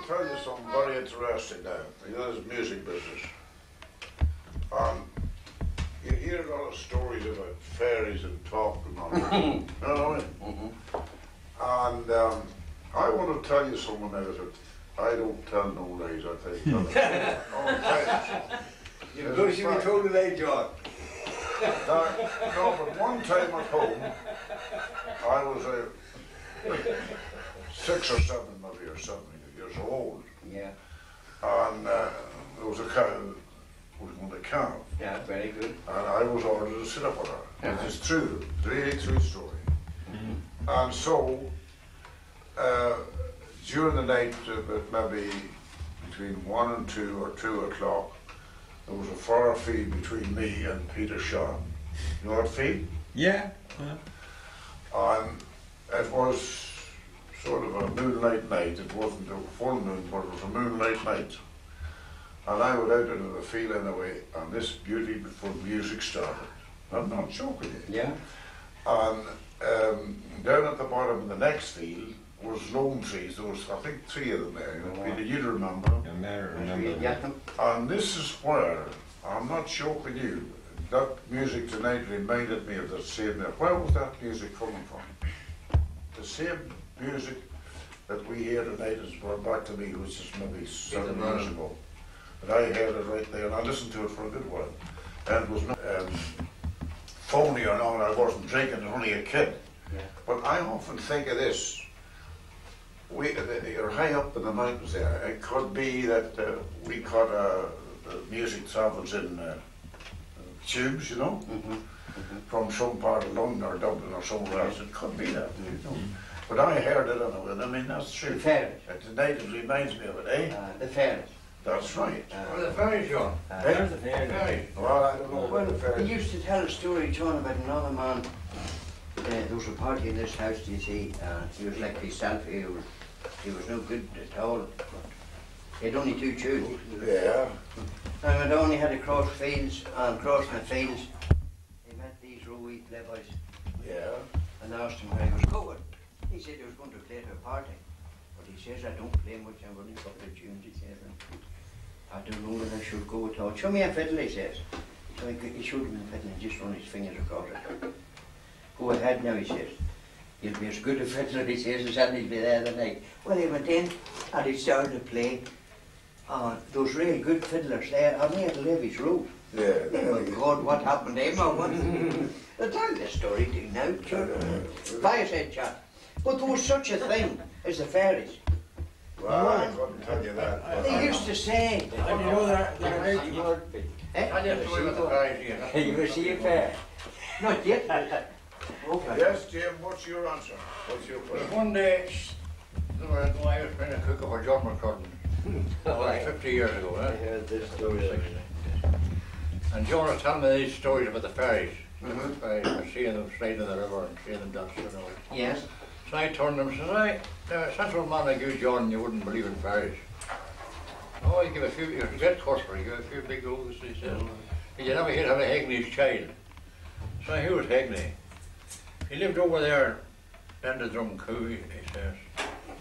tell you something very interesting now. You know, this music business. You hear a lot of stories about fairies and talk and all that. You know what I mean? And I want to tell you something now that I don't tell no lies, I tell you. You should be told a lie, John. No, but one time at home, I was 6 or 7 maybe or 7 years old. Yeah. And there was a cow, was going to calve. Yeah, very good. And I was ordered to sit up with her. It is true, really true story. And so, during the night, maybe between 1 and 2 or 2 o'clock, there was a far feed between me and Peter Shaw. You know that feed? Yeah. And it was sort of a moonlight night. It wasn't a full moon, but it was a moonlight night. And I went out into the field anyway, and this beautiful music started. I'm not joking you. Yeah. And down at the bottom of the next field was lone trees. There was, I think, 3 of them there. Peter, you'd remember. Yeah. And this is where, I'm not joking you, that music tonight reminded me of the same. Where was that music coming from? The same music that we hear tonight is brought back to me, which is maybe 7 years ago. But I heard it right there, and I listened to it for a good while. And it was not phony or not, I wasn't drinking, I was only a kid. Yeah. But I often think of this. You're high up in the mountains there. It could be that we caught the music travels in tubes, you know, from some part of London or Dublin or somewhere else. It could be that, you know. But I heard it anyway, and I mean, that's true. The Fairies. Tonight it reminds me of it, eh? The Fairies. That's right. The Fairies, John. There's the Fairies. Well, I don't know where the He Fairies. used to tell a story, John, about another man. There was a party in this house, you see. He was like himself. He was no good at all. He had only 2 children. Yeah. And it only had to cross fields, and crossing the fields, he met these rowy playboys. Yeah. And asked him where he was going. He said he was going to play to a party. But he says, I don't play much, I'm running a couple of tunes, he says. I don't know whether I should go at all. Show me a fiddle, he says. So he showed him the fiddle and just run his fingers across it. Go ahead now, he says. You'll be as good a fiddler, he says, as anybody'll be there the night. Well, he went in and he started to play. Those real good fiddlers there, and he had to leave his road. Yeah. Oh my God, what happened to him? I'll tell you the story to you now, sure. Fireside chat. But there was such a thing as the fairies. Well, I couldn't tell you that. They used to say. And you know they're Eh? you story about the Fairies here. You ever see a fair? Not yet. Okay. Yes, Jim, what's your answer? What's your There was question? one day, I was playing a cooker for John McCurtain. That was 50 years ago, I heard this story. And John was telling me these stories about the fairies. Fairies, seeing them straight in the river and seeing them dance and all. Yes. So I turned to him and said, sensible man like you, John, you wouldn't believe in fairies. Oh, you give a few, you're a great customer, you give a few big oaths, he says. You never hear of a Hagney's child. So who was Hagney? He lived over there, in the Drum Coo, he says,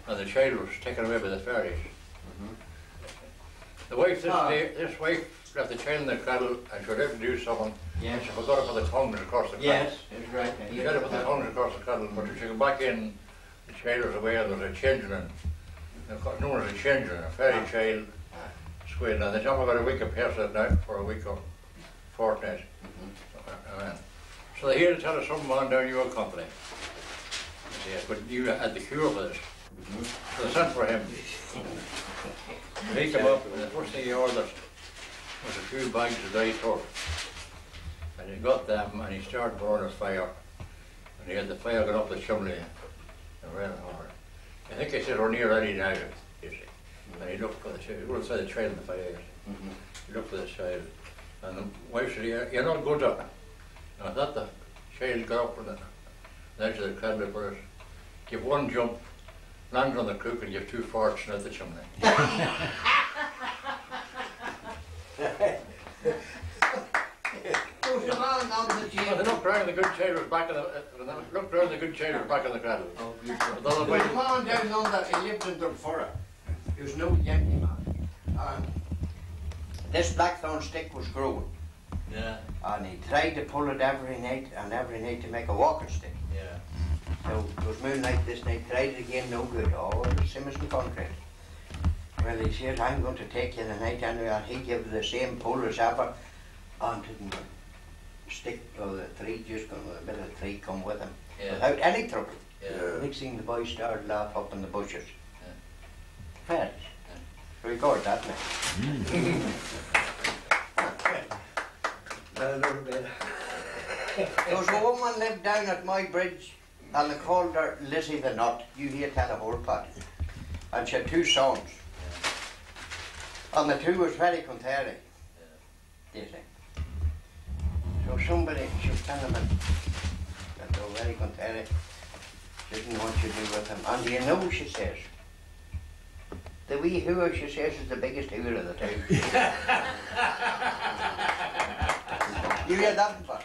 and the child was taken away by the fairies. The wife this wife left the child in the cradle and she was able to do something. Yes. She forgot to put the tongues across the cradle. Yes, that's right. She had to put the tongues across the cradle, but when she came back in, the child was away, there was a changeling. Known as a changeling, a fairy child, squid. Now they talk about a week of person now for a week or fortnight. So they here to tell us some man down your company. Yes, but you had the cure for this. So they sent for him. He came up and the first thing he ordered was a few bags of dry turf. And he got them and he started burning a fire. And he had the fire going up the chimney and ran hard. I think he said, we're near ready now, you see. And he looked for the child, he went inside the child in the fire. He looked for the child. And the wife said, you're not good up. And I thought the child got up from the edge of the cradle for us, give one jump, land on the cook and give 2 farts out the chimney. Well, they looked round, the good child was back in the, looked round, the good child was back in the cradle. Oh, beautiful. There was a man down under, he lived in Dunfurra. He There's no empty man. And this blackthorn stick was growing. Yeah. And he tried to pull it every night to make a walking stick. Yeah. So it was moonlight this night, tried it again, no good. Oh, the same as the concrete. Well, he said, I'm going to take you tonight anyway, and he gave the same pull as ever onto the stick of the tree, just going with a bit of the tree come with him, without any trouble. Yeah. Next thing the boys started laughing up in the bushes. Yeah. Fairies. Record that now. A little bit. There was a woman lived down at my bridge, and they called her Lizzie the Nut. You hear tell of old Pat. And she had 2 sons. And the 2 was very contrary. You see. So somebody, she was telling them that they were very contrary. She didn't want you to be with them. And you know, she says, the wee hooer, she says, is the biggest hooer of the town. You hear that one?